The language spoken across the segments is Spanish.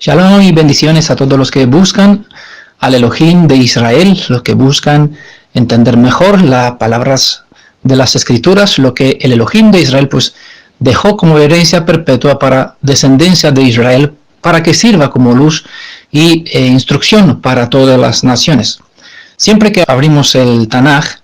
Shalom y bendiciones a todos los que buscan al Elohim de Israel, los que buscan entender mejor las palabras de las Escrituras, lo que el Elohim de Israel pues dejó como herencia perpetua para descendencia de Israel, para que sirva como luz y instrucción para todas las naciones. Siempre que abrimos el Tanaj,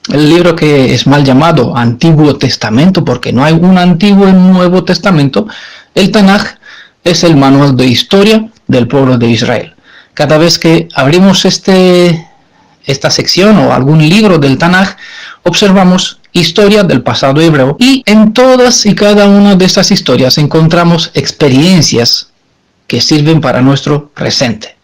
el libro que es mal llamado Antiguo Testamento, porque no hay un Antiguo y Nuevo Testamento, el Tanaj es el manual de historia del pueblo de Israel. Cada vez que abrimos esta sección o algún libro del Tanaj, observamos historia del pasado hebreo, y en todas y cada una de estas historias encontramos experiencias que sirven para nuestro presente.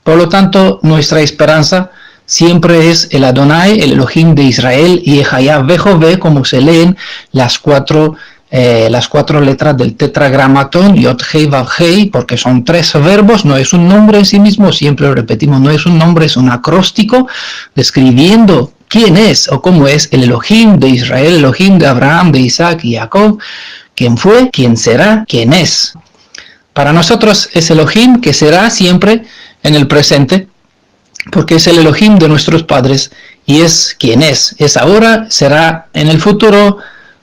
Por lo tanto, nuestra esperanza siempre es el Adonai, el Elohim de Israel, y Ejayá Vejové, como se leen las cuatro letras del tetragramatón, Yod Hei Vav Hei, porque son tres verbos, no es un nombre en sí mismo, siempre lo repetimos, no es un nombre, es un acróstico describiendo quién es o cómo es el Elohim de Israel, el Elohim de Abraham, de Isaac y Jacob, quién fue, quién será, quién es. Para nosotros es Elohim que será siempre en el presente, porque es el Elohim de nuestros padres y es quien es ahora, será en el futuro,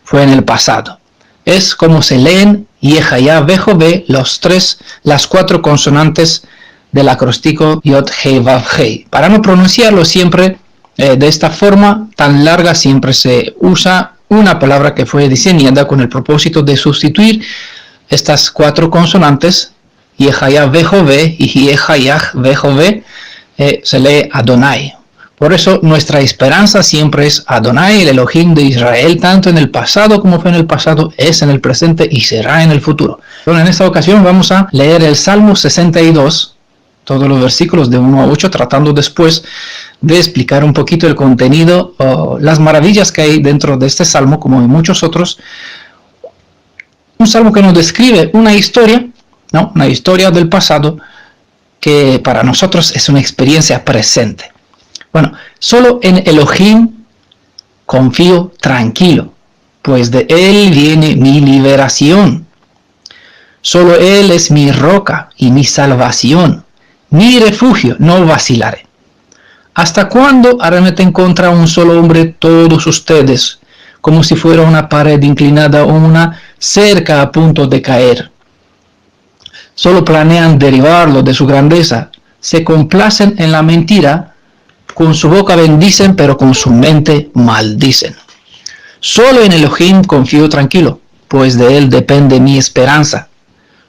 fue en el pasado. Es como se leen Yehayá Vejové, las cuatro consonantes del acróstico Yod Hei Vav Hei. Para no pronunciarlo siempre de esta forma tan larga, siempre se usa una palabra que fue diseñada con el propósito de sustituir estas cuatro consonantes, Yehayá Vejové y Yehayah Vejové, se lee Adonai. Por eso nuestra esperanza siempre es Adonai, el Elohim de Israel, tanto en el pasado como fue en el pasado, es en el presente y será en el futuro. Bueno, en esta ocasión vamos a leer el Salmo 62, todos los versículos de 1 a 8, tratando después de explicar un poquito el contenido, las maravillas que hay dentro de este Salmo, como en muchos otros. Un Salmo que nos describe una historia, ¿no? Una historia del pasado, que para nosotros es una experiencia presente. Bueno, solo en Elohim confío tranquilo, pues de Él viene mi liberación. Solo Él es mi roca y mi salvación, mi refugio, no vacilaré. ¿Hasta cuándo arremeten contra un solo hombre todos ustedes, como si fuera una pared inclinada o una cerca a punto de caer? Solo planean derribarlo de su grandeza, se complacen en la mentira, con su boca bendicen, pero con su mente maldicen. Solo en Elohim confío tranquilo, pues de Él depende mi esperanza.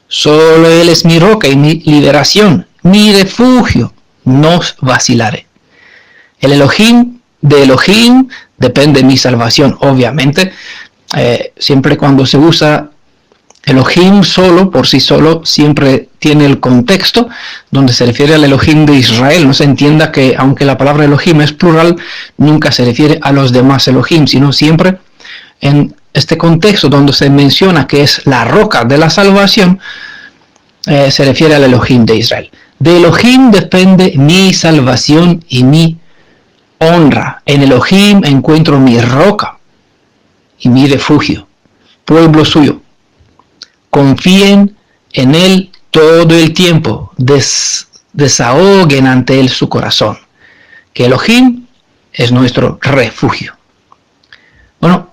Solo Él es mi roca y mi liberación, mi refugio, no vacilaré. El Elohim, de Elohim depende mi salvación. Obviamente, siempre cuando se usa Elohim solo, por sí solo, siempre tiene el contexto donde se refiere al Elohim de Israel. No se entienda que, aunque la palabra Elohim es plural, nunca se refiere a los demás Elohim, sino siempre en este contexto donde se menciona que es la roca de la salvación, se refiere al Elohim de Israel. De Elohim depende mi salvación y mi honra. En Elohim encuentro mi roca y mi refugio, pueblo suyo. Confíen en Él todo el tiempo, desahoguen ante Él su corazón, que Elohim es nuestro refugio. Bueno,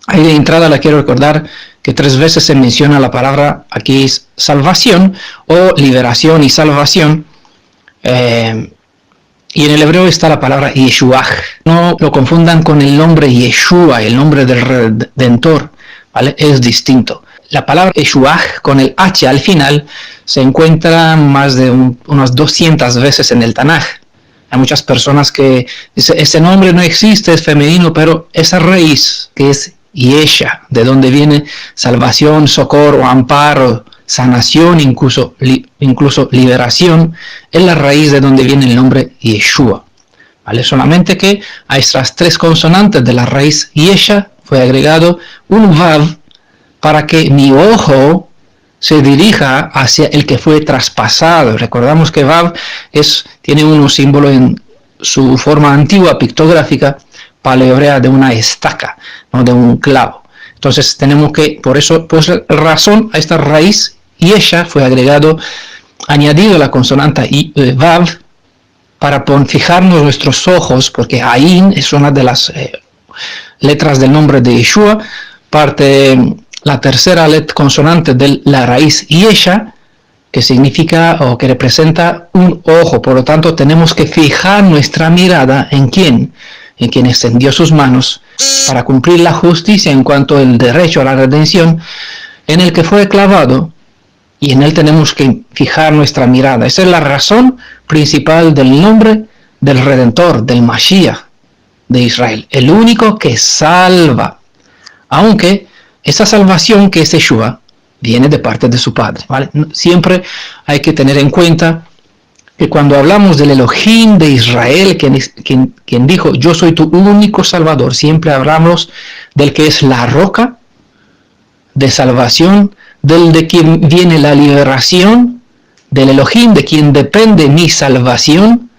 ahí de entrada le quiero recordar que 3 veces se menciona la palabra, aquí es salvación o liberación y salvación, y en el hebreo está la palabra Yeshuach. No lo confundan con el nombre Yeshua, el nombre del Redentor, ¿vale? Es distinto. La palabra Yeshuach con el H al final se encuentra más de unas 200 veces en el Tanaj. Hay muchas personas que dicen, ese nombre no existe, es femenino, pero esa raíz que es Yesha, de donde viene salvación, socorro, amparo, sanación, incluso liberación, es la raíz de donde viene el nombre Yeshua. ¿Vale? Solamente que a estas 3 consonantes de la raíz Yesha fue agregado un Vav, para que mi ojo se dirija hacia el que fue traspasado. Recordamos que Vav tiene un símbolo en su forma antigua pictográfica paleohebrea de una estaca, no de un clavo. Entonces tenemos que, por eso, pues razón a esta raíz Yesha fue añadido la consonante Vav para fijarnos nuestros ojos, porque Ain es una de las letras del nombre de Yeshua, la tercera consonante de la raíz Yesha, que significa o que representa un ojo. Por lo tanto, tenemos que fijar nuestra mirada en quien extendió sus manos para cumplir la justicia en cuanto al derecho a la redención, en el que fue clavado, y en él tenemos que fijar nuestra mirada. Esa es la razón principal del nombre del Redentor, del Mashiach de Israel, el único que salva, aunque esa salvación que es Yeshua viene de parte de su Padre, ¿vale? Siempre hay que tener en cuenta que cuando hablamos del Elohim de Israel, quien dijo, yo soy tu único Salvador, siempre hablamos del que es la roca de salvación, del de quien viene la liberación, del Elohim, de quien depende mi salvación.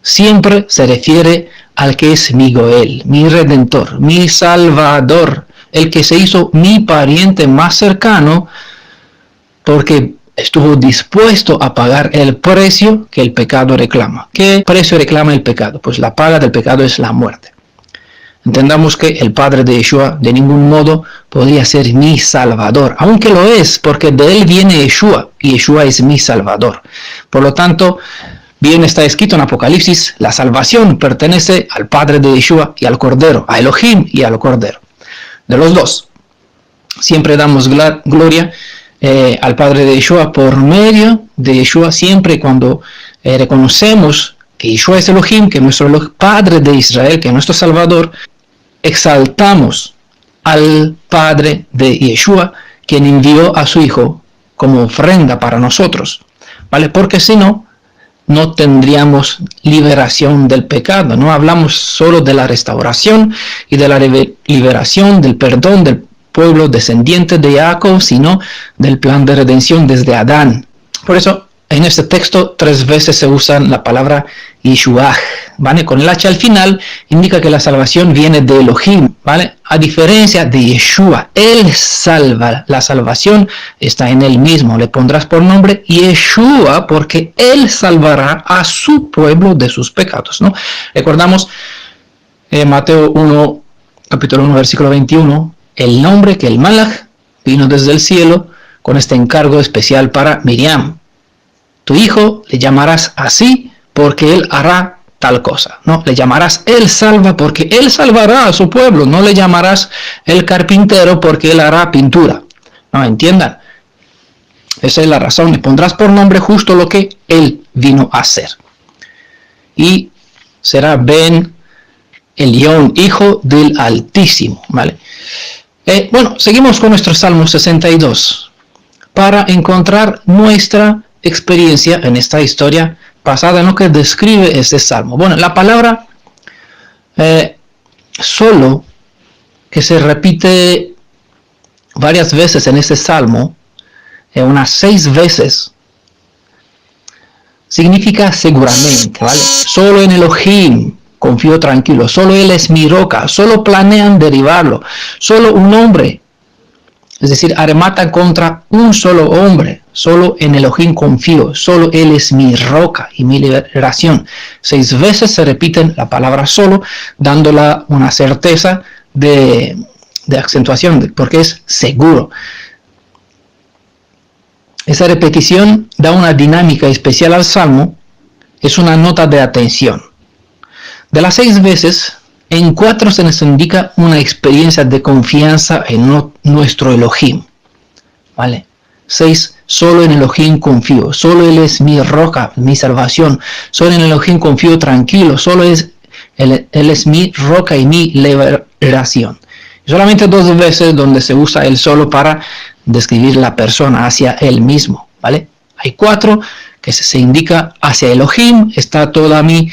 Siempre se refiere al que es mi Goel, mi Redentor, mi Salvador, el que se hizo mi pariente más cercano, porque estuvo dispuesto a pagar el precio que el pecado reclama. ¿Qué precio reclama el pecado? Pues la paga del pecado es la muerte. Entendamos que el Padre de Yeshua de ningún modo podría ser mi Salvador, aunque lo es, porque de él viene Yeshua, y Yeshua es mi Salvador. Por lo tanto, bien está escrito en Apocalipsis, la salvación pertenece al Padre de Yeshua y al Cordero, a Elohim y al Cordero. De los dos. Siempre damos gloria al Padre de Yeshua por medio de Yeshua, siempre cuando reconocemos que Yeshua es Elohim, que es nuestro Padre de Israel, que es nuestro Salvador, exaltamos al Padre de Yeshua, quien envió a su Hijo como ofrenda para nosotros, ¿vale? Porque si no, no tendríamos liberación del pecado. No hablamos solo de la restauración y de la liberación del perdón del pueblo descendiente de Jacob, sino del plan de redención desde Adán. Por eso, en este texto 3 veces se usa la palabra Yeshuach, ¿vale? Con el H al final indica que la salvación viene de Elohim, ¿vale? A diferencia de Yeshua, Él salva, la salvación está en Él mismo. Le pondrás por nombre Yeshua porque Él salvará a su pueblo de sus pecados, ¿no? Recordamos Mateo 1, capítulo 1, versículo 21, el nombre que el Malach vino desde el cielo con este encargo especial para Miriam. Tu hijo le llamarás así porque él hará tal cosa. No, le llamarás él salva porque él salvará a su pueblo. No le llamarás el carpintero porque él hará pintura. No, entiendan. Esa es la razón. Le pondrás por nombre justo lo que él vino a hacer. Y será Ben Elión, hijo del Altísimo. ¿Vale? Bueno, seguimos con nuestro Salmo 62 para encontrar nuestra experiencia en esta historia pasada en lo que describe este salmo. Bueno, la palabra solo, que se repite varias veces en este salmo, unas 6 veces, significa seguramente, ¿vale? Solo en Elohim confío tranquilo, solo Él es mi roca, solo planean derribarlo, solo un hombre, es decir, arrematan contra un solo hombre, solo en Elohim confío, solo Él es mi roca y mi liberación. 6 veces se repiten la palabra solo, dándola una certeza de acentuación, porque es seguro. Esa repetición da una dinámica especial al Salmo, es una nota de atención. De las 6 veces, en 4 se nos indica una experiencia de confianza en nuestro Elohim. ¿Vale? 6, solo en Elohim confío, solo Él es mi roca, mi salvación, solo en Elohim confío tranquilo, solo Él es mi roca y mi liberación. Solamente 2 veces donde se usa el solo para describir la persona hacia Él mismo, ¿vale? Hay 4 que se indica hacia Elohim, está toda mi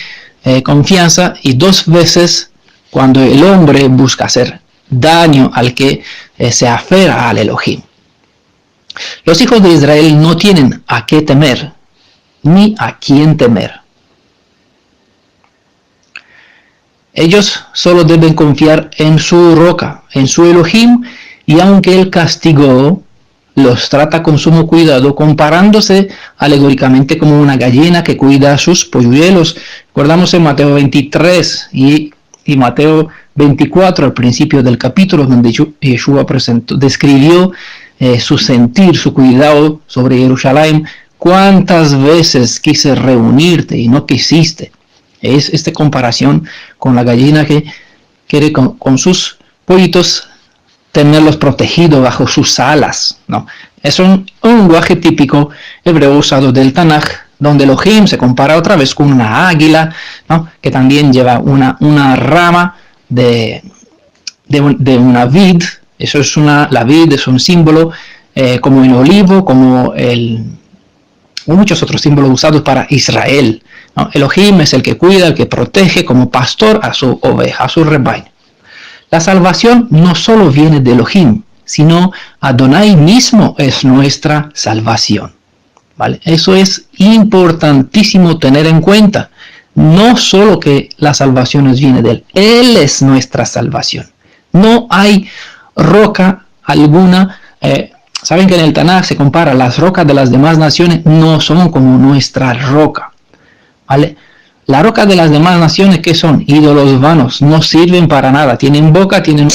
confianza, y 2 veces cuando el hombre busca hacer daño al que se aferra al Elohim. Los hijos de Israel no tienen a qué temer, ni a quién temer. Ellos solo deben confiar en su roca, en su Elohim, y aunque Él castigó los trata con sumo cuidado, comparándose alegóricamente como una gallina que cuida a sus polluelos. Recordamos en Mateo 23 y Mateo 24, al principio del capítulo, donde Yeshua describió su sentir, su cuidado sobre Jerusalén. ¿Cuántas veces quise reunirte y no quisiste? Es esta comparación con la gallina que quiere con sus pollitos tenerlos protegidos bajo sus alas, ¿no? Es un lenguaje típico hebreo usado del Tanaj, donde Elohim se compara otra vez con una águila, ¿no? Que también lleva una rama de una vid. Eso es la vid es un símbolo como el olivo, como muchos otros símbolos usados para Israel, ¿no? Elohim es el que cuida, el que protege como pastor a su oveja, a su rebaño. La salvación no solo viene de Elohim, sino Adonai mismo es nuestra salvación, ¿vale? Eso es importantísimo tener en cuenta. No solo que la salvación nos viene de Él, Él es nuestra salvación. No hay roca alguna. Saben que en el Tanaj se compara, las rocas de las demás naciones no son como nuestra roca, ¿vale? La roca de las demás naciones, ¿qué son? Ídolos vanos, no sirven para nada. Tienen boca, tienen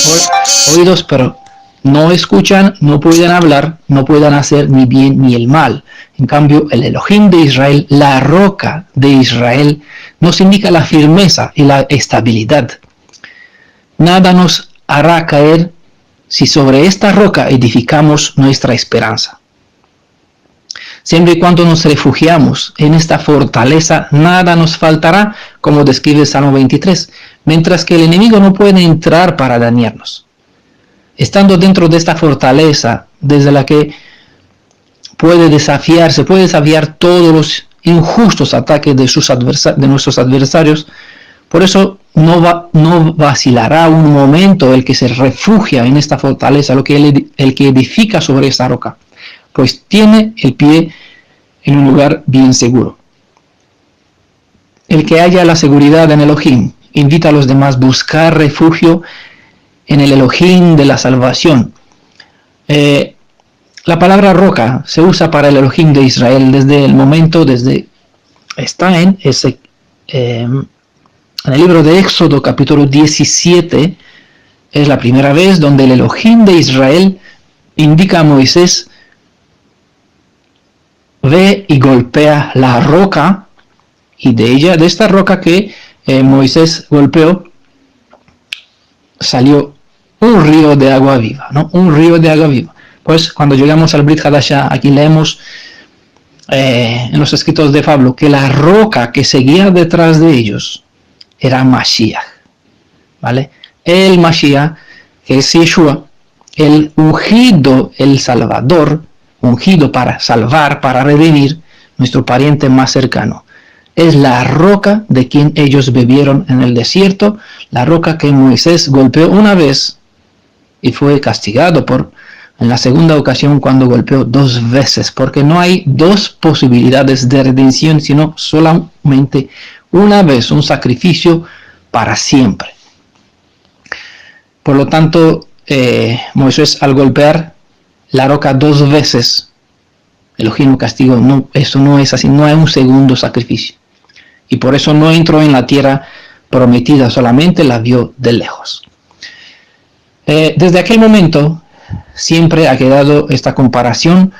oídos, pero no escuchan, no pueden hablar, no pueden hacer ni bien ni el mal. En cambio, el Elohim de Israel, la roca de Israel, nos indica la firmeza y la estabilidad. Nada nos hará caer si sobre esta roca edificamos nuestra esperanza. Siempre y cuando nos refugiamos en esta fortaleza, nada nos faltará, como describe el Salmo 23, mientras que el enemigo no puede entrar para dañarnos. Estando dentro de esta fortaleza, desde la que puede desafiar todos los injustos ataques de nuestros adversarios, por eso no vacilará un momento el que se refugia en esta fortaleza, el que edifica sobre esta roca, pues tiene el pie en un lugar bien seguro. El que haya la seguridad en Elohim invita a los demás a buscar refugio en el Elohim de la salvación. La palabra roca se usa para el Elohim de Israel está en el libro de Éxodo capítulo 17, es la primera vez donde el Elohim de Israel indica a Moisés: ve y golpea la roca, y de esta roca que Moisés golpeó, salió un río de agua viva, ¿no? Un río de agua viva. Pues cuando llegamos al Brit Hadashah, aquí leemos en los escritos de Pablo que la roca que seguía detrás de ellos era Mashiach, ¿vale? El Mashiach, que es Yeshua, el ungido, el Salvador, ungido para salvar, para redimir, nuestro pariente más cercano. Es la roca de quien ellos bebieron en el desierto, la roca que Moisés golpeó una vez y fue castigado en la segunda ocasión cuando golpeó 2 veces, porque no hay 2 posibilidades de redención, sino solamente una vez, un sacrificio para siempre. Por lo tanto, Moisés, al golpear la roca 2 veces, Elohim castigó. No, eso no es así, no hay un segundo sacrificio. Y por eso no entró en la tierra prometida, solamente la vio de lejos. Desde aquel momento siempre ha quedado esta comparación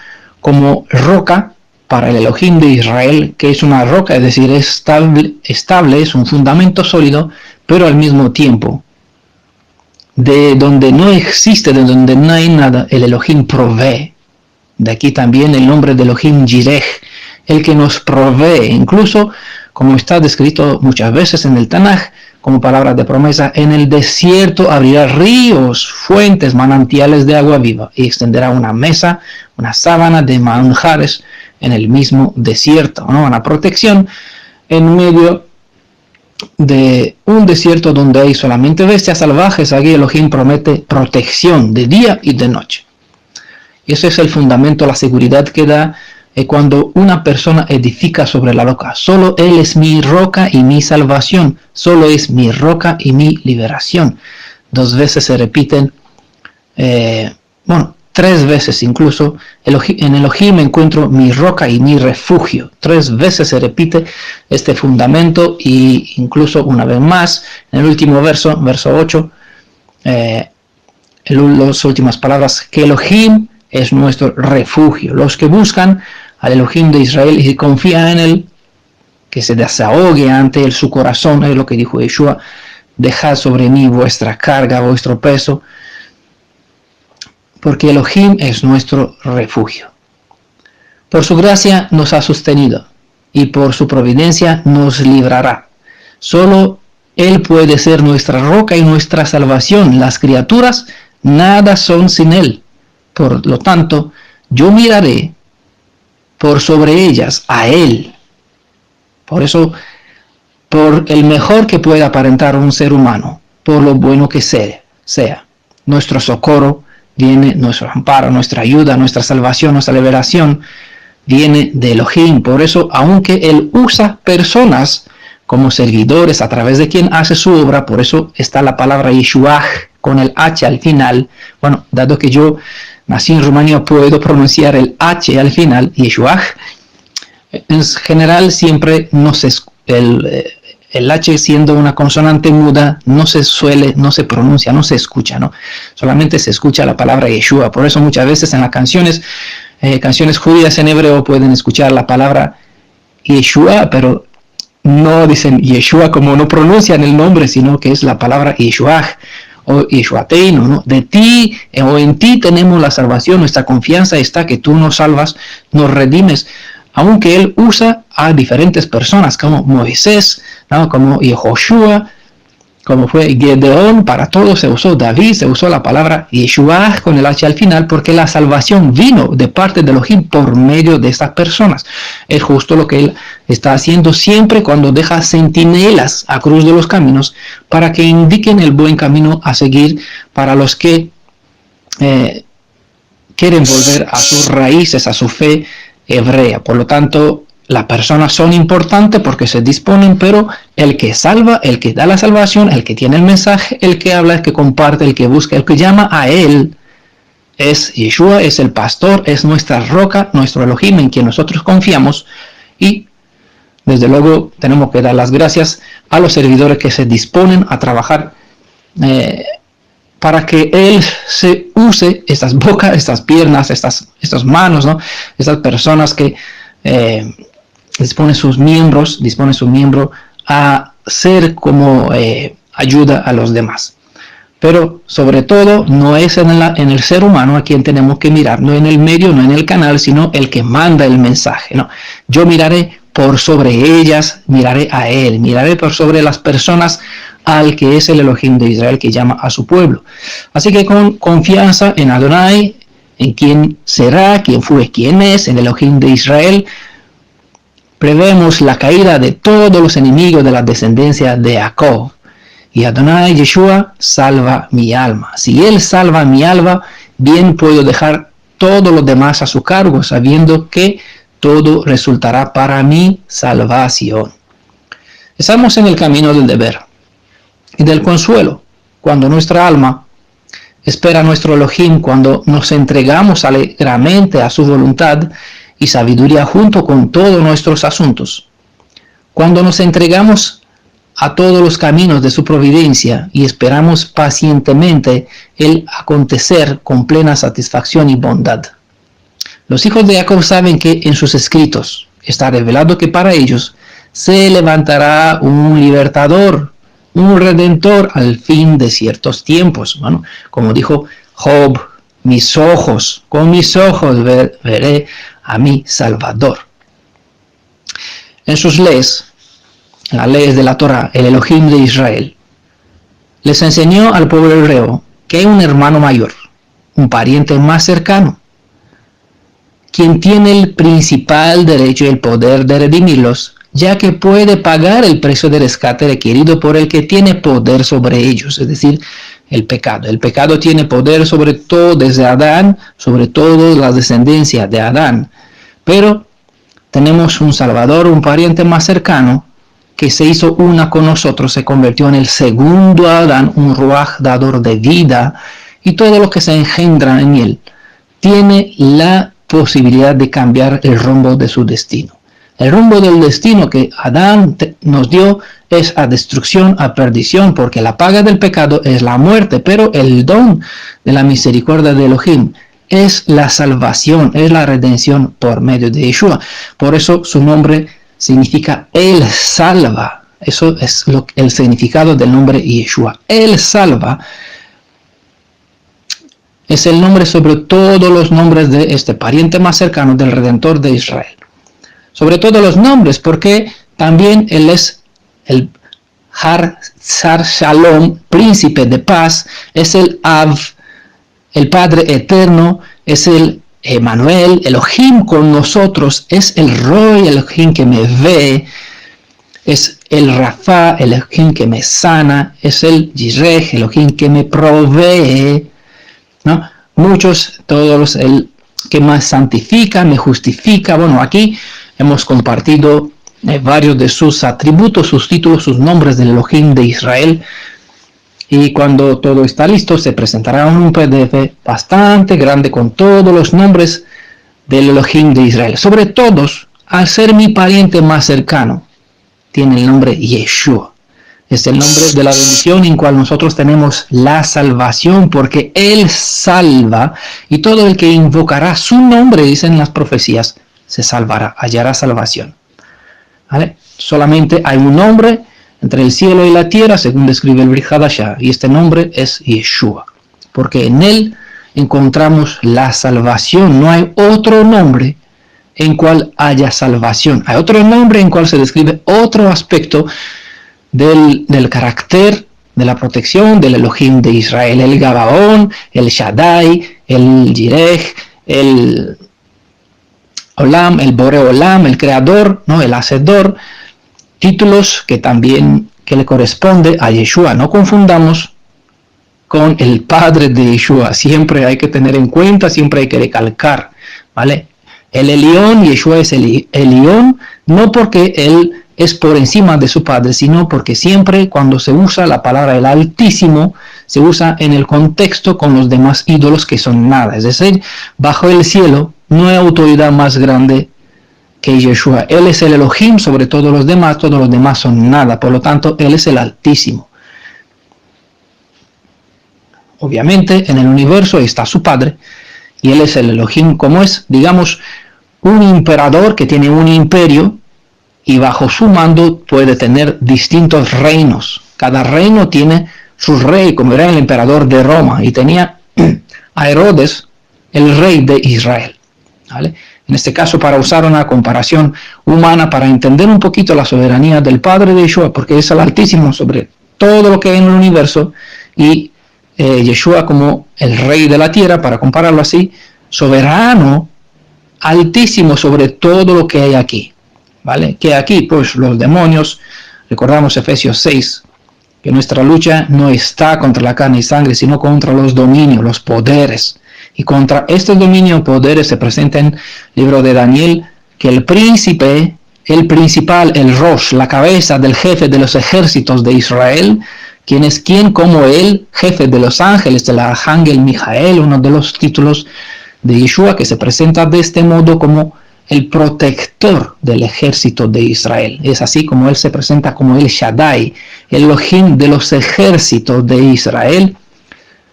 como roca para el Elohim de Israel, que es una roca, es decir, estable, es un fundamento sólido, pero al mismo tiempo, de donde no existe, de donde no hay nada, el Elohim provee. De aquí también el nombre de Elohim Jireh, el que nos provee, incluso como está descrito muchas veces en el Tanaj, como palabra de promesa: en el desierto abrirá ríos, fuentes, manantiales de agua viva, y extenderá una mesa, una sábana de manjares en el mismo desierto, ¿no? Una protección en medio de un desierto donde hay solamente bestias salvajes. Aquí Elohim promete protección de día y de noche. Y ese es el fundamento, la seguridad que da cuando una persona edifica sobre la roca. Solo Él es mi roca y mi salvación. Solo es mi roca y mi liberación. 2 veces se repiten, 3 veces incluso, en Elohim encuentro mi roca y mi refugio. 3 veces se repite este fundamento, y incluso una vez más, en el último verso, verso 8, las últimas palabras, que Elohim es nuestro refugio. Los que buscan al Elohim de Israel y confían en él, que se desahogue ante él su corazón, es lo que dijo Yeshua: dejad sobre mí vuestra carga, vuestro peso, porque Elohim es nuestro refugio. Por su gracia nos ha sostenido, y por su providencia nos librará. Solo Él puede ser nuestra roca y nuestra salvación. Las criaturas nada son sin Él. Por lo tanto, yo miraré por sobre ellas a Él. Por eso, por el mejor que pueda aparentar un ser humano, por lo bueno que sea, nuestro socorro viene, nuestro amparo, nuestra ayuda, nuestra salvación, nuestra liberación viene de Elohim. Por eso, aunque Él usa personas como servidores a través de quien hace su obra, por eso está la palabra Yeshuach con el H al final. Bueno, dado que yo nací en Rumanía, puedo pronunciar el H al final, Yeshuach. En general siempre no se, el H siendo una consonante muda no se pronuncia, no se escucha, ¿no? Solamente se escucha la palabra Yeshua. Por eso muchas veces en las canciones judías en hebreo pueden escuchar la palabra Yeshua, pero no dicen Yeshua, como no pronuncian el nombre, sino que es la palabra Yeshuach o Yeshuateinu, ¿no? De ti o en ti tenemos la salvación, nuestra confianza está que tú nos salvas, nos redimes. Aunque Él usa a diferentes personas, como Moisés, ¿no? Como Yehoshua, como fue Gedeón, para todos se usó. David, se usó la palabra Yeshua con el H al final, porque la salvación vino de parte de Elohim por medio de estas personas. Es justo lo que Él está haciendo siempre cuando deja centinelas a cruz de los caminos, para que indiquen el buen camino a seguir para los que quieren volver a sus raíces, a su fe hebrea. Por lo tanto, las personas son importantes porque se disponen, pero el que salva, el que da la salvación, el que tiene el mensaje, el que habla, el que comparte, el que busca, el que llama a Él, es Yeshua, es el pastor, es nuestra roca, nuestro Elohim en quien nosotros confiamos. Y desde luego tenemos que dar las gracias a los servidores que se disponen a trabajar para que Él se use estas bocas, estas piernas, estas manos, ¿no? Estas personas que dispone su miembro a ser como ayuda a los demás. Pero sobre todo no es en el ser humano a quien tenemos que mirar, no en el medio, no en el canal, sino el que manda el mensaje, ¿no? Yo miraré por sobre ellas, miraré a Él, miraré por sobre las personas al que es el Elohim de Israel, que llama a su pueblo. Así que con confianza en Adonai, en quien será, quién fue, quién es, el Elohim de Israel, prevemos la caída de todos los enemigos de la descendencia de Jacob. Y Adonai Yeshua salva mi alma. Si Él salva mi alma, bien puedo dejar todo lo demás a su cargo, sabiendo que todo resultará para mi salvación. Estamos en el camino del deber y del consuelo, cuando nuestra alma espera a nuestro Elohim, cuando nos entregamos alegremente a su voluntad y sabiduría junto con todos nuestros asuntos. Cuando nos entregamos a todos los caminos de su providencia y esperamos pacientemente el acontecer con plena satisfacción y bondad. Los hijos de Jacob saben que en sus escritos está revelado que para ellos se levantará un libertador, un redentor al fin de ciertos tiempos. Bueno, como dijo Job, con mis ojos veré a mi Salvador. En sus leyes, las leyes de la Torah, el Elohim de Israel les enseñó al pueblo hebreo que hay un hermano mayor, un pariente más cercano, quien tiene el principal derecho y el poder de redimirlos, ya que puede pagar el precio de rescate requerido por el que tiene poder sobre ellos, es decir, el pecado. El pecado tiene poder sobre todo desde Adán, sobre todo la descendencia de Adán. Pero tenemos un Salvador, un pariente más cercano, que se hizo una con nosotros, se convirtió en el segundo Adán, un Ruach dador de vida, y todo lo que se engendra en él tiene la posibilidad de cambiar el rumbo de su destino. El rumbo del destino que Adán nos dio es a destrucción, a perdición, porque la paga del pecado es la muerte, pero el don de la misericordia de Elohim es la salvación, es la redención por medio de Yeshua. Por eso su nombre significa Él salva. Eso es el significado del nombre Yeshua. Él salva. Es el nombre sobre todos los nombres de este pariente más cercano del Redentor de Israel. Sobre todos los nombres, porque también Él es el Har Sar Shalom, príncipe de paz, es el Av, el Padre eterno, es el Emmanuel, Elohim con nosotros, es el Roy, Elohim que me ve, es el Rafa, Elohim que me sana, es el Yireh, Elohim que me provee, ¿no? Muchos, todos, el que me santifica, me justifica. Bueno, aquí hemos compartido varios de sus atributos, sus títulos, sus nombres del Elohim de Israel. Y cuando todo está listo, se presentará un PDF bastante grande con todos los nombres del Elohim de Israel. Sobre todos, al ser mi pariente más cercano, tiene el nombre Yeshua. Es el nombre de la bendición en cual nosotros tenemos la salvación, porque Él salva, y todo el que invocará su nombre, dicen las profecías, se salvará, hallará salvación. ¿Vale? Solamente hay un nombre entre el cielo y la tierra, según describe el Brit Hadashah, y este nombre es Yeshua, porque en Él encontramos la salvación. No hay otro nombre en cual haya salvación. Hay otro nombre en cual se describe otro aspecto del carácter, de la protección del Elohim de Israel, el Gabaón, el Shaddai, el Yireh, el Olam, el Bore Olam, el Creador, ¿no? El Hacedor, títulos que también le corresponde a Yeshua. No confundamos con el Padre de Yeshua. Siempre hay que tener en cuenta, siempre hay que recalcar, ¿vale? El Elión, Yeshua es el Elión, no porque Él es por encima de su Padre, sino porque siempre cuando se usa la palabra el Altísimo, se usa en el contexto con los demás ídolos que son nada. Es decir, bajo el cielo no hay autoridad más grande que Yeshua. Él es el Elohim sobre todos los demás son nada. Por lo tanto, Él es el Altísimo. Obviamente, en el universo está su Padre, y Él es el Elohim, como es, digamos, un emperador que tiene un imperio, y bajo su mando puede tener distintos reinos. Cada reino tiene su rey, como era el emperador de Roma, y tenía a Herodes, el rey de Israel. ¿Vale? En este caso, para usar una comparación humana, para entender un poquito la soberanía del Padre de Yeshua, porque es el Altísimo sobre todo lo que hay en el universo, y Yeshua como el rey de la tierra, para compararlo así, soberano, altísimo sobre todo lo que hay aquí. ¿Vale? Que aquí, pues, los demonios, recordamos Efesios 6, que nuestra lucha no está contra la carne y sangre, sino contra los dominios, los poderes. Y contra estos dominios, poderes, se presenta en el libro de Daniel, que el príncipe, el principal, el Rosh, la cabeza del jefe de los ejércitos de Israel, quien es quien como él, jefe de los ángeles, del arcángel Mijael, uno de los títulos de Yeshua, que se presenta de este modo como el protector del ejército de Israel. Es así como él se presenta como el Shaddai, el Elohim de los ejércitos de Israel.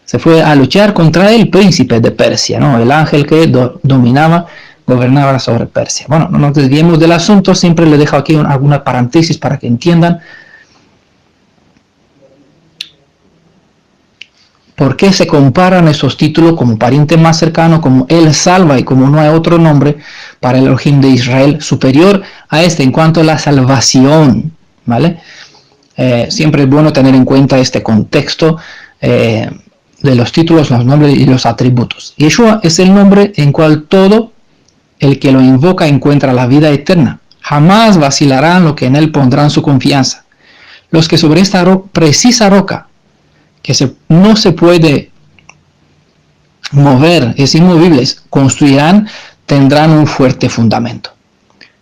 Se fue a luchar contra el príncipe de Persia, ¿no? El ángel que gobernaba sobre Persia. Bueno, no nos desviemos del asunto, siempre le dejo aquí alguna paréntesis para que entiendan por qué se comparan esos títulos como pariente más cercano, como Él salva, y como no hay otro nombre para el Elohim de Israel superior a este en cuanto a la salvación, ¿vale? Siempre es bueno tener en cuenta este contexto de los títulos, los nombres y los atributos. Yeshua es el nombre en cual todo el que lo invoca encuentra la vida eterna. Jamás vacilarán lo que en Él pondrán su confianza. Los que sobre esta precisa roca, que no se puede mover, es inmovible, construirán, tendrán un fuerte fundamento.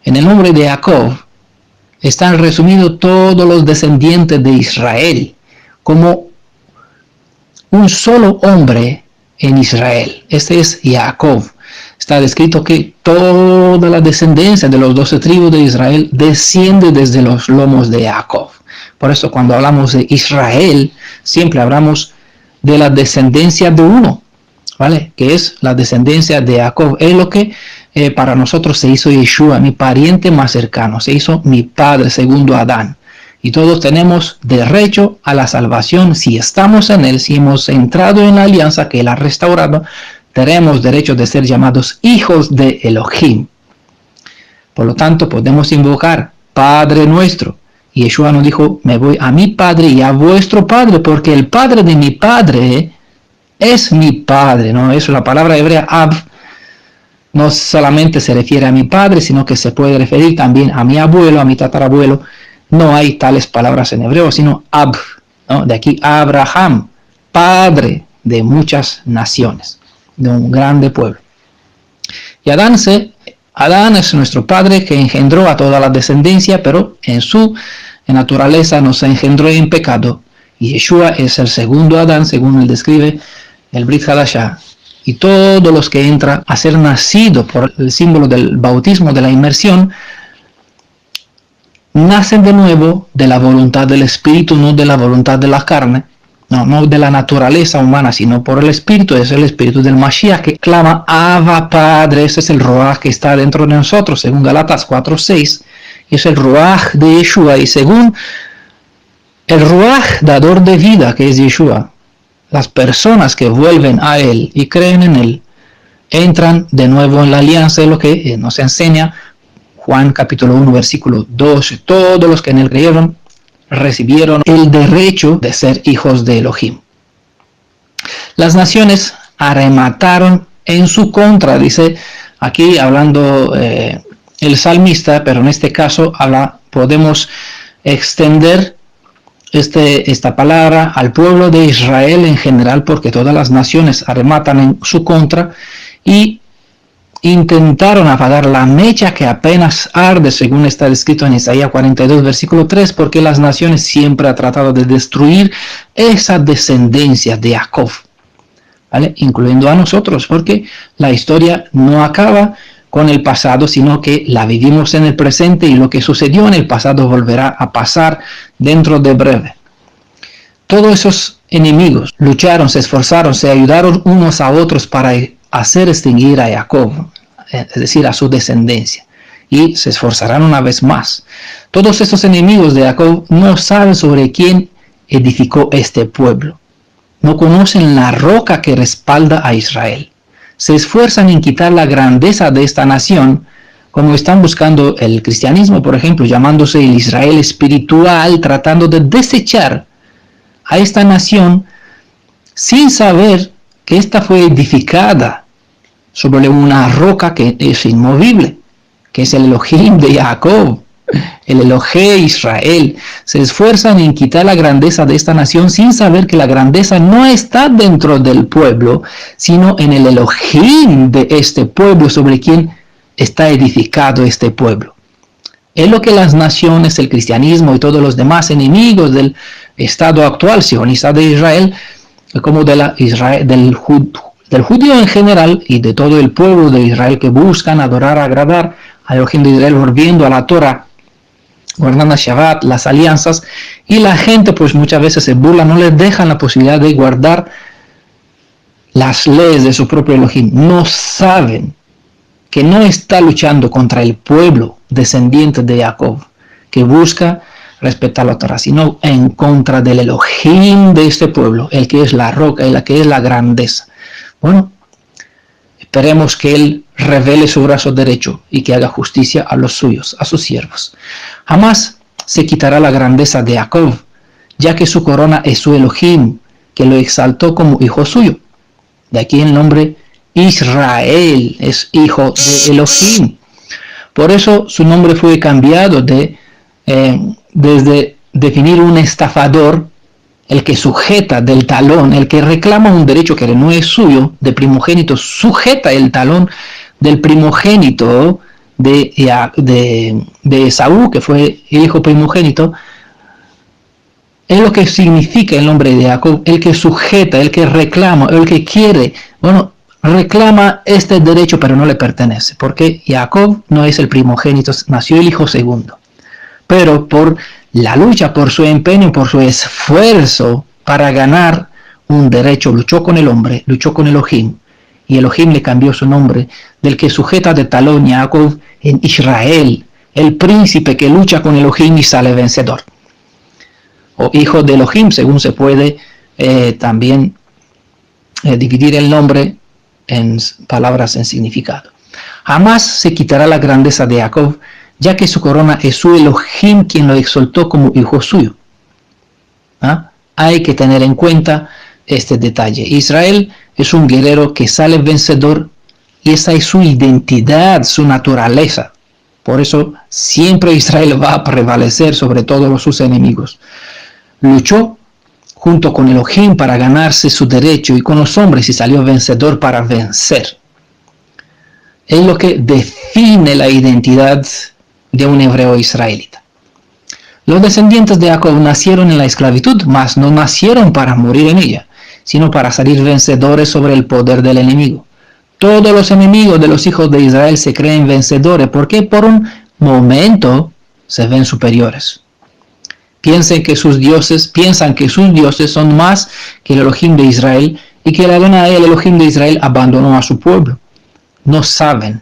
En el nombre de Jacob están resumidos todos los descendientes de Israel, como un solo hombre en Israel. Este es Jacob. Está descrito que toda la descendencia de los 12 tribus de Israel desciende desde los lomos de Jacob. Por eso cuando hablamos de Israel, siempre hablamos de la descendencia de uno, ¿vale? Que es la descendencia de Jacob. Es lo que para nosotros se hizo Yeshua, mi pariente más cercano. Se hizo mi padre, segundo Adán. Y todos tenemos derecho a la salvación si estamos en él, si hemos entrado en la alianza que él ha restaurado. Tenemos derecho de ser llamados hijos de Elohim. Por lo tanto, podemos invocar Padre nuestro. Y Yeshua nos dijo, me voy a mi Padre y a vuestro Padre, porque el Padre de mi Padre es mi Padre, ¿no? Eso, la palabra hebrea Ab, no solamente se refiere a mi Padre, sino que se puede referir también a mi abuelo, a mi tatarabuelo. No hay tales palabras en hebreo, sino Ab, ¿no? De aquí Abraham, Padre de muchas naciones, de un grande pueblo. Y Adán es nuestro padre que engendró a toda la descendencia, pero en su naturaleza nos engendró en pecado. Y Yeshua es el segundo Adán, según él describe el Brit Hadashah. Y todos los que entran a ser nacidos por el símbolo del bautismo, de la inmersión, nacen de nuevo de la voluntad del Espíritu, no de la voluntad de la carne. No de la naturaleza humana, sino por el Espíritu. Es el Espíritu del Mashiach que clama Abba Padre. Ese es el Ruach que está dentro de nosotros, según Galatas 4:6. Y es el Ruach de Yeshua. Y según el Ruach dador de vida, que es Yeshua, las personas que vuelven a él y creen en él, entran de nuevo en la alianza, de lo que nos enseña Juan capítulo 1, versículo 12. Todos los que en él creyeron recibieron el derecho de ser hijos de Elohim. Las naciones arremataron en su contra, dice aquí hablando el salmista, pero en este caso podemos extender esta palabra al pueblo de Israel en general, porque todas las naciones arrematan en su contra y intentaron apagar la mecha que apenas arde, según está descrito en Isaías 42, versículo 3, porque las naciones siempre han tratado de destruir esa descendencia de Jacob, ¿vale? Incluyendo a nosotros, porque la historia no acaba con el pasado, sino que la vivimos en el presente y lo que sucedió en el pasado volverá a pasar dentro de breve. Todos esos enemigos lucharon, se esforzaron, se ayudaron unos a otros para hacer extinguir a Jacob, es decir, a su descendencia, y se esforzarán una vez más. Todos esos enemigos de Jacob no saben sobre quién edificó este pueblo, no conocen la roca que respalda a Israel, se esfuerzan en quitar la grandeza de esta nación, como están buscando el cristianismo, por ejemplo, llamándose el Israel espiritual, tratando de desechar a esta nación sin saber que esta fue edificada sobre una roca que es inmovible, que es el Elohim de Jacob, el Elohim Israel. Se esfuerzan en quitar la grandeza de esta nación sin saber que la grandeza no está dentro del pueblo, sino en el Elohim de este pueblo, sobre quien está edificado este pueblo. Es lo que las naciones, el cristianismo y todos los demás enemigos del estado actual sionista de Israel, como del judío en general y de todo el pueblo de Israel, que buscan adorar, agradar a Elohim de Israel, volviendo a la Torah, guardando Shabbat, las alianzas, y la gente pues muchas veces se burla, no les dejan la posibilidad de guardar las leyes de su propio Elohim. No saben que no está luchando contra el pueblo descendiente de Jacob, que busca respetar la Torah, sino en contra del Elohim de este pueblo, el que es la roca, el que es la grandeza. Bueno, esperemos que él revele su brazo derecho y que haga justicia a los suyos, a sus siervos. Jamás se quitará la grandeza de Jacob, ya que su corona es su Elohim, que lo exaltó como hijo suyo. De aquí el nombre Israel, es hijo de Elohim. Por eso su nombre fue cambiado desde definir un estafador, el que sujeta del talón, el que reclama un derecho que no es suyo, de primogénito, sujeta el talón del primogénito de Esaú, que fue el hijo primogénito, Es lo que significa el nombre de Jacob, el que sujeta, el que reclama, el que quiere. Bueno, reclama este derecho, pero no le pertenece, porque Jacob no es el primogénito, nació el hijo segundo. Pero por la lucha, por su empeño, por su esfuerzo para ganar un derecho, luchó con el hombre, luchó con Elohim, y Elohim le cambió su nombre del que sujeta de talón Jacob en Israel, el príncipe que lucha con Elohim y sale vencedor. O hijo de Elohim, según se puede también dividir el nombre en palabras en significado. Jamás se quitará la grandeza de Jacob, ya que su corona es su Elohim, quien lo exaltó como hijo suyo. ¿Ah? Hay que tener en cuenta este detalle. Israel es un guerrero que sale vencedor y esa es su identidad, su naturaleza. Por eso siempre Israel va a prevalecer sobre todos sus enemigos. Luchó junto con Elohim para ganarse su derecho y con los hombres y salió vencedor para vencer. Es lo que define la identidad de un hebreo israelita. Los descendientes de Jacob nacieron en la esclavitud, mas no nacieron para morir en ella, sino para salir vencedores sobre el poder del enemigo. Todos los enemigos de los hijos de Israel se creen vencedores porque por un momento se ven superiores. Piensan que sus dioses son más que el Elohim de Israel y que el Elohim de Israel abandonó a su pueblo. No saben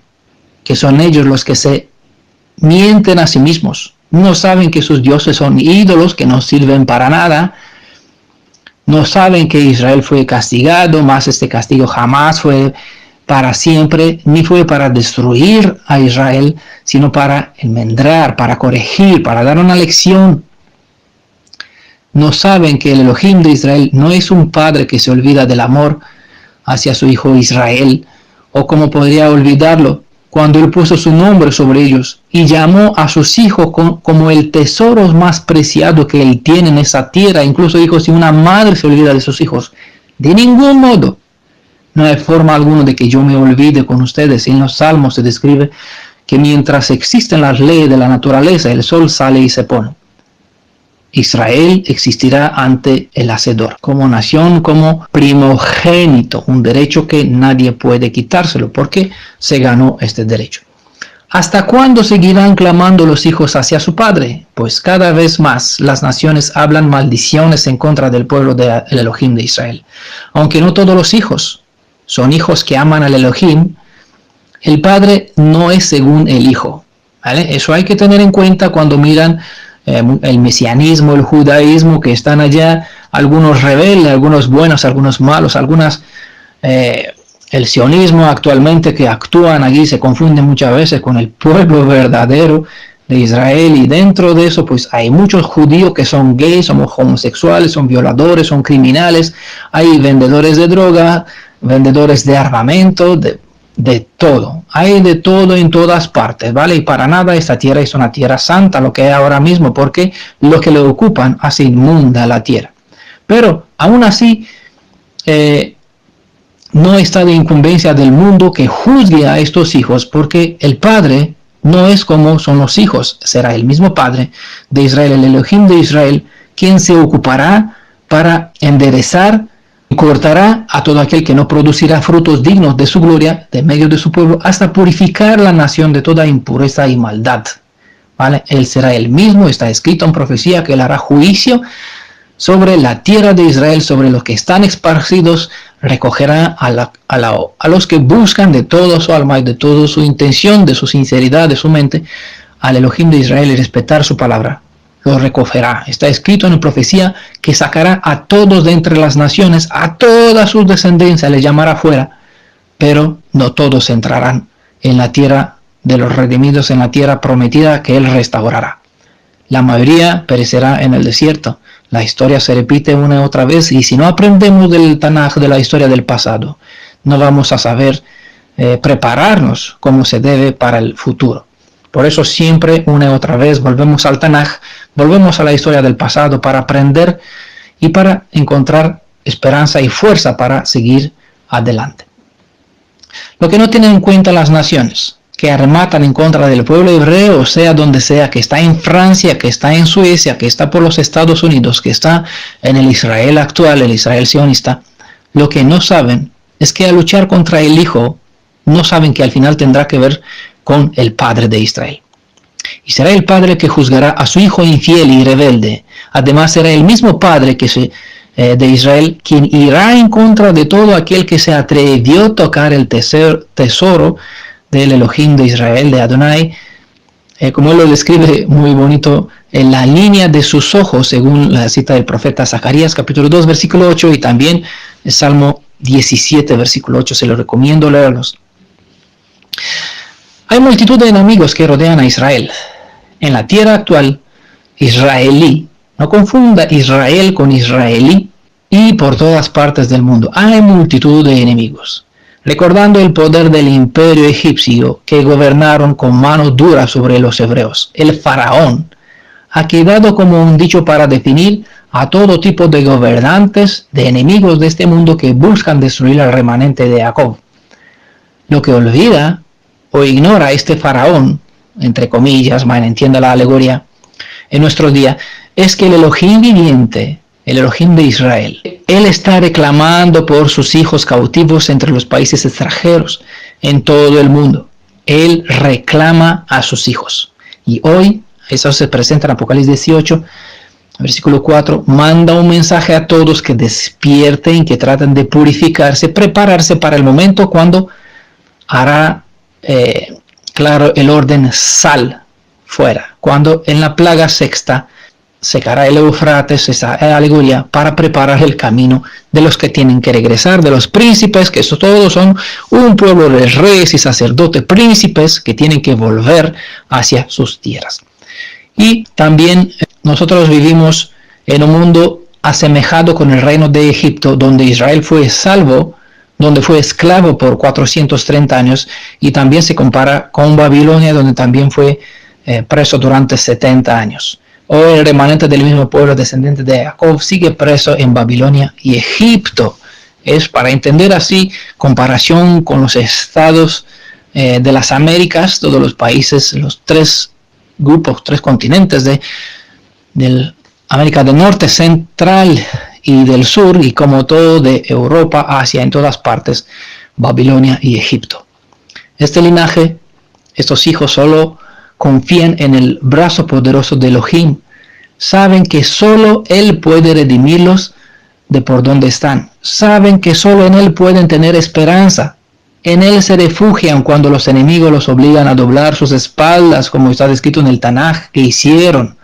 que son ellos los que se mienten a sí mismos. No saben que sus dioses son ídolos que no sirven para nada. No saben que Israel fue castigado, mas este castigo jamás fue para siempre, ni fue para destruir a Israel, sino para enmendrar, para corregir, para dar una lección. No saben que el Elohim de Israel no es un padre que se olvida del amor hacia su hijo Israel, o como podría olvidarlo cuando él puso su nombre sobre ellos y llamó a sus hijos como el tesoro más preciado que él tiene en esa tierra. Incluso dijo, si una madre se olvida de sus hijos, de ningún modo, no hay forma alguna de que yo me olvide con ustedes. En los Salmos se describe que mientras existen las leyes de la naturaleza, el sol sale y se pone. Israel existirá ante el Hacedor, como nación, como primogénito, un derecho que nadie puede quitárselo, porque se ganó este derecho. ¿Hasta cuándo seguirán clamando los hijos hacia su padre? Pues cada vez más las naciones hablan maldiciones en contra del pueblo del Elohim de Israel. Aunque no todos los hijos son hijos que aman al Elohim, el padre no es según el hijo, ¿vale? Eso hay que tener en cuenta cuando miran el mesianismo, el judaísmo, que están allá, algunos rebeldes, algunos buenos, algunos malos, el sionismo actualmente que actúan allí se confunden muchas veces con el pueblo verdadero de Israel, y dentro de eso pues hay muchos judíos que son gays, son homosexuales, son violadores, son criminales, hay vendedores de droga, vendedores de armamento, de todo, hay de todo en todas partes, ¿vale? Y para nada esta tierra es una tierra santa, lo que hay ahora mismo, porque los que lo ocupan hace inmunda la tierra. Pero aún así, no está de incumbencia del mundo que juzgue a estos hijos, porque el padre no es como son los hijos, será el mismo padre de Israel, el Elohim de Israel, quien se ocupará para enderezar y cortará a todo aquel que no producirá frutos dignos de su gloria de medio de su pueblo, hasta purificar la nación de toda impureza y maldad. ¿Vale? Él será el mismo, está escrito en profecía que él hará juicio sobre la tierra de Israel, sobre los que están esparcidos, recogerá a los que buscan de toda su alma y de toda su intención, de su sinceridad, de su mente, al Elohim de Israel y respetar su palabra. Lo recogerá. Está escrito en la profecía que sacará a todos de entre las naciones, a toda su descendencia, les llamará fuera, pero no todos entrarán en la tierra de los redimidos, en la tierra prometida que él restaurará. La mayoría perecerá en el desierto. La historia se repite una y otra vez, y si no aprendemos del Tanaj, de la historia del pasado, no vamos a saber prepararnos como se debe para el futuro. Por eso siempre, una y otra vez, volvemos al Tanaj, volvemos a la historia del pasado para aprender y para encontrar esperanza y fuerza para seguir adelante. Lo que no tienen en cuenta las naciones, que armatan en contra del pueblo hebreo, sea donde sea, que está en Francia, que está en Suecia, que está por los Estados Unidos, que está en el Israel actual, el Israel sionista, lo que no saben es que al luchar contra el Hijo, no saben que al final tendrá que ver con el Padre de Israel. Y será el Padre que juzgará a su hijo infiel y rebelde. Además será el mismo Padre de Israel quien irá en contra de todo aquel que se atrevió a tocar el tesoro del Elohim de Israel, de Adonai, como él lo describe muy bonito, en la línea de sus ojos, según la cita del profeta Zacarías, capítulo 2, versículo 8, y también el Salmo 17, versículo 8, se lo recomiendo leerlos. Hay multitud de enemigos que rodean a Israel. En la tierra actual, israelí, no confunda Israel con israelí, y por todas partes del mundo hay multitud de enemigos. Recordando el poder del imperio egipcio que gobernaron con mano dura sobre los hebreos, el faraón ha quedado como un dicho para definir a todo tipo de gobernantes, de enemigos de este mundo que buscan destruir al remanente de Jacob. Lo que olvida o ignora este faraón, entre comillas, entienda la alegoría, en nuestro día, es que el Elohim viviente, el Elohim de Israel, él está reclamando por sus hijos cautivos entre los países extranjeros, en todo el mundo. Él reclama a sus hijos. Y hoy, eso se presenta en Apocalipsis 18, versículo 4, manda un mensaje a todos que despierten, que traten de purificarse, prepararse para el momento cuando hará claro el orden sal fuera, cuando en la plaga sexta secará el Eufrates, esa alegoría, para preparar el camino de los que tienen que regresar, de los príncipes, que estos todos son un pueblo de reyes y sacerdotes, príncipes que tienen que volver hacia sus tierras. Y también nosotros vivimos en un mundo asemejado con el reino de Egipto, donde Israel fue salvo, donde fue esclavo por 430 años, y también se compara con Babilonia, donde también fue preso durante 70 años. Hoy el remanente del mismo pueblo descendiente de Jacob sigue preso en Babilonia y Egipto. Es para entender así, comparación con los estados de las Américas, todos los países, los tres grupos, tres continentes de América del Norte, Central y del Sur, y como todo de Europa, Asia, en todas partes, Babilonia y Egipto. Este linaje, estos hijos solo confían en el brazo poderoso de Elohim. Saben que solo Él puede redimirlos de por donde están. Saben que solo en Él pueden tener esperanza. En Él se refugian cuando los enemigos los obligan a doblar sus espaldas, como está descrito en el Tanaj, que hicieron.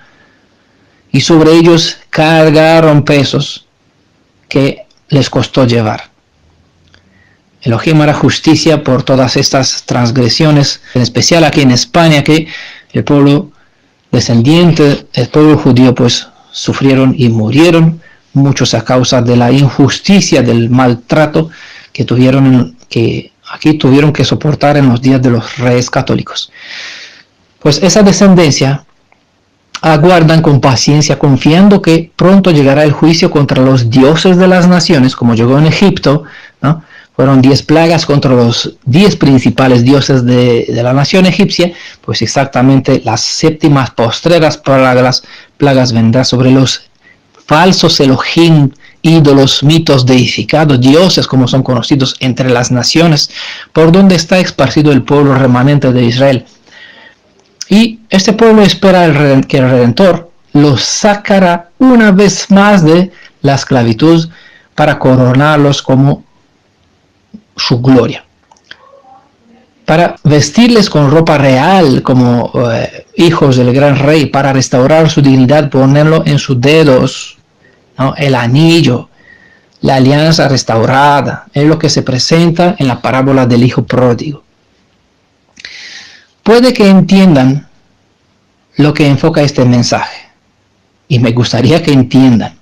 Y sobre ellos cargaron pesos que les costó llevar. Elohim hará justicia por todas estas transgresiones, en especial aquí en España, que el pueblo descendiente, el pueblo judío, pues sufrieron y murieron, muchos a causa de la injusticia, del maltrato que aquí tuvieron que soportar en los días de los reyes católicos. Pues esa descendencia aguardan con paciencia, confiando que pronto llegará el juicio contra los dioses de las naciones, como llegó en Egipto, ¿no? Fueron 10 plagas contra los 10 principales dioses de la nación egipcia, pues exactamente las séptimas postreras plagas vendrán sobre los falsos Elohim, ídolos, mitos deificados, dioses como son conocidos entre las naciones, por donde está esparcido el pueblo remanente de Israel. Y este pueblo espera que el Redentor los sacará una vez más de la esclavitud para coronarlos como su gloria, para vestirles con ropa real como hijos del gran rey, para restaurar su dignidad, ponerlo en sus dedos, ¿no? El anillo, la alianza restaurada, es lo que se presenta en la parábola del hijo pródigo. Puede que entiendan lo que enfoca este mensaje, y me gustaría que entiendan.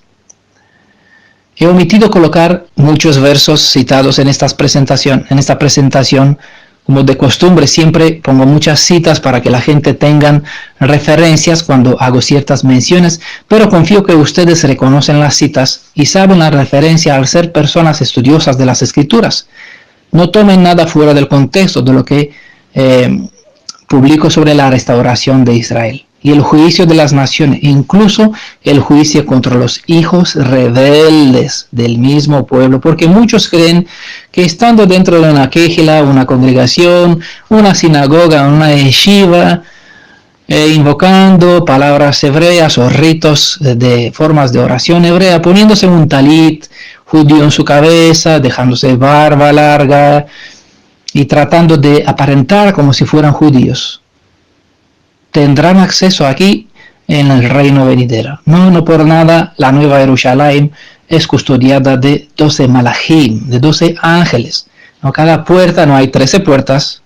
He omitido colocar muchos versos citados en esta presentación. Como de costumbre, siempre pongo muchas citas para que la gente tenga referencias cuando hago ciertas menciones, pero confío que ustedes reconocen las citas y saben la referencia al ser personas estudiosas de las Escrituras. No tomen nada fuera del contexto de lo que publicó sobre la restauración de Israel y el juicio de las naciones, incluso el juicio contra los hijos rebeldes del mismo pueblo, porque muchos creen que estando dentro de una quejila, una congregación, una sinagoga, una yeshiva, invocando palabras hebreas o ritos de formas de oración hebrea, poniéndose un talit judío en su cabeza, dejándose barba larga y tratando de aparentar como si fueran judíos, tendrán acceso aquí en el reino venidero. No por nada la Nueva Jerusalén es custodiada de 12 malachim, de 12 ángeles. No, cada puerta, no hay 13 puertas,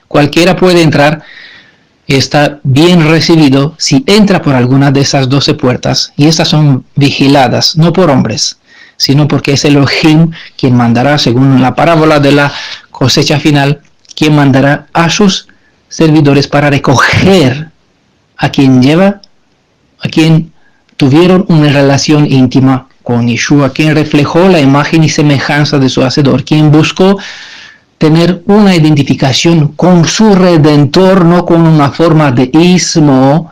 cualquiera puede entrar y está bien recibido si entra por alguna de esas 12 puertas, y estas son vigiladas, no por hombres, sino porque es Elohim quien mandará, según la parábola de la cosecha final, quien mandará a sus servidores para recoger a quien tuvieron una relación íntima con Yeshua, quien reflejó la imagen y semejanza de su Hacedor, quien buscó tener una identificación con su Redentor, no con una forma de ismo,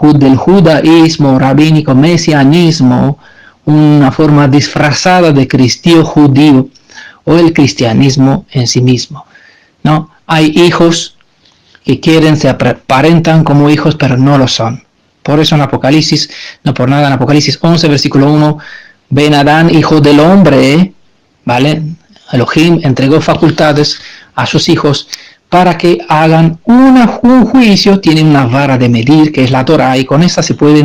del judaísmo, rabínico, mesianismo, una forma disfrazada de cristiano judío o el cristianismo en sí mismo. No, hay hijos que quieren, se aparentan como hijos, pero no lo son. Por eso en Apocalipsis, no por nada en Apocalipsis 11, versículo 1, Ben Adán, hijo del hombre, ¿vale? Elohim entregó facultades a sus hijos para que hagan un juicio. Tienen una vara de medir que es la Torah, y con esta se puede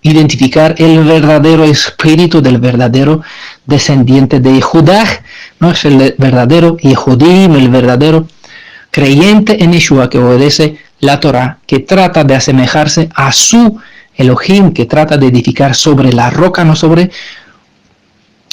identificar el verdadero espíritu del verdadero descendiente de Judá. No es el verdadero Yehudim, el verdadero creyente en Yeshua que obedece la Torah, que trata de asemejarse a su Elohim, que trata de edificar sobre la roca, no sobre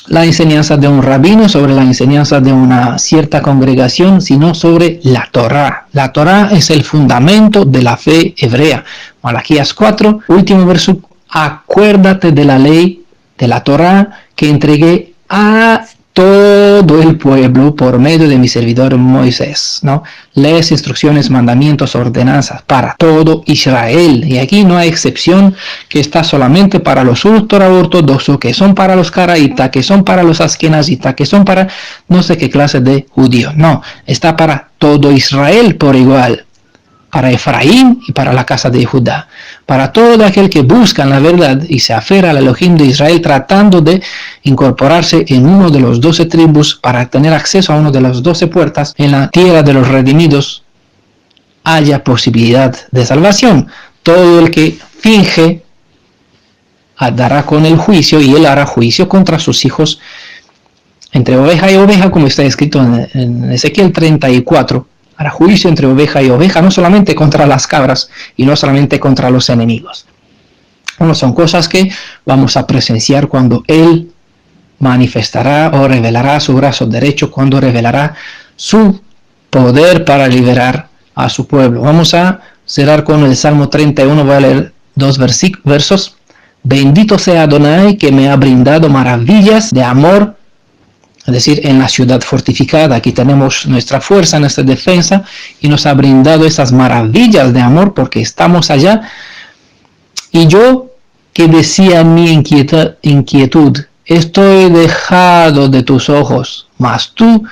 la enseñanza de un rabino, sobre la enseñanza de una cierta congregación, sino sobre la Torah. La Torah es el fundamento de la fe hebrea. Malaquías 4, último verso: acuérdate de la ley de la Torah que entregué a todo el pueblo por medio de mi servidor Moisés, ¿no? Leyes, instrucciones, mandamientos, ordenanzas para todo Israel. Y aquí no hay excepción, que está solamente para los ultraortodoxos, que son para los caraítas, que son para los askenazitas, que son para no sé qué clase de judíos. No, está para todo Israel por igual. Para Efraín y para la casa de Judá, para todo aquel que busca la verdad y se aferra al Elohim de Israel, tratando de incorporarse en uno de los 12 tribus para tener acceso a uno de las 12 puertas en la tierra de los redimidos, haya posibilidad de salvación. Todo el que finge dará con el juicio, y él hará juicio contra sus hijos entre oveja y oveja, como está escrito en Ezequiel 34. Hará juicio entre oveja y oveja, no solamente contra las cabras y no solamente contra los enemigos. Bueno, son cosas que vamos a presenciar cuando Él manifestará o revelará su brazo derecho, cuando revelará su poder para liberar a su pueblo. Vamos a cerrar con el Salmo 31, voy a leer 2 versos. Bendito sea Adonai, que me ha brindado maravillas de amor. Es decir, en la ciudad fortificada, aquí tenemos nuestra fuerza, nuestra defensa, y nos ha brindado esas maravillas de amor porque estamos allá. Y yo, que decía en mi inquietud, estoy dejado de tus ojos, mas tú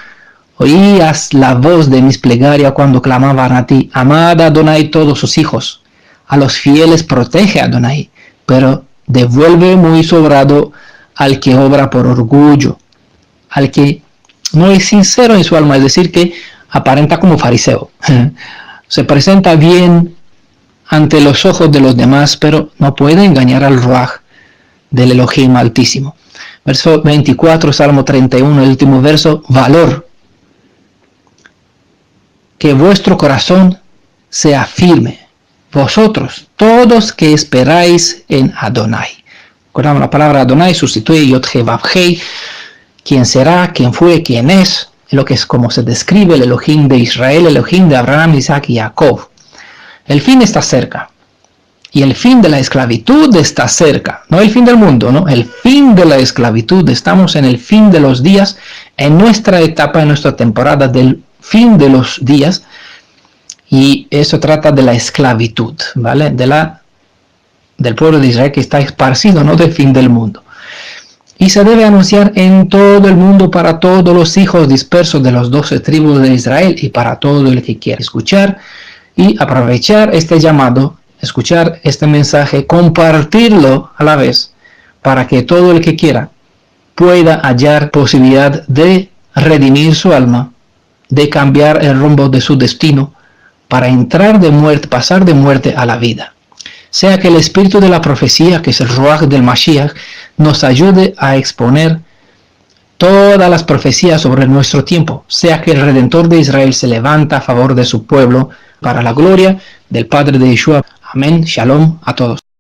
oías la voz de mis plegarias cuando clamaban a ti. Amad a Adonai todos sus hijos, a los fieles protege a Adonai, pero devuelve muy sobrado al que obra por orgullo, al que no es sincero en su alma, es decir, que aparenta como fariseo. Se presenta bien ante los ojos de los demás, pero no puede engañar al Ruach del Elohim Altísimo. Verso 24, Salmo 31, el último verso: valor. Que vuestro corazón sea firme, vosotros, todos que esperáis en Adonai. Recordamos, la palabra Adonai sustituye Yod-Heh-Vav-Hei, quién será, quién fue, quién es lo que es como se describe el Elohim de Israel, el Elohim de Abraham, Isaac y Jacob. El fin está cerca, y el fin de la esclavitud está cerca, no el fin del mundo, no, el fin de la esclavitud. Estamos en el fin de los días, en nuestra etapa, en nuestra temporada del fin de los días, Y eso trata de la esclavitud, ¿vale? Del pueblo de Israel que está esparcido, no del fin del mundo. Y se debe anunciar en todo el mundo para todos los hijos dispersos de las 12 tribus de Israel y para todo el que quiera escuchar y aprovechar este llamado, escuchar este mensaje, compartirlo a la vez para que todo el que quiera pueda hallar posibilidad de redimir su alma, de cambiar el rumbo de su destino para entrar de muerte, pasar de muerte a la vida. Sea que el espíritu de la profecía, que es el Ruach del Mashiach, nos ayude a exponer todas las profecías sobre nuestro tiempo. Sea que el Redentor de Israel se levanta a favor de su pueblo para la gloria del Padre de Yeshua. Amén. Shalom a todos.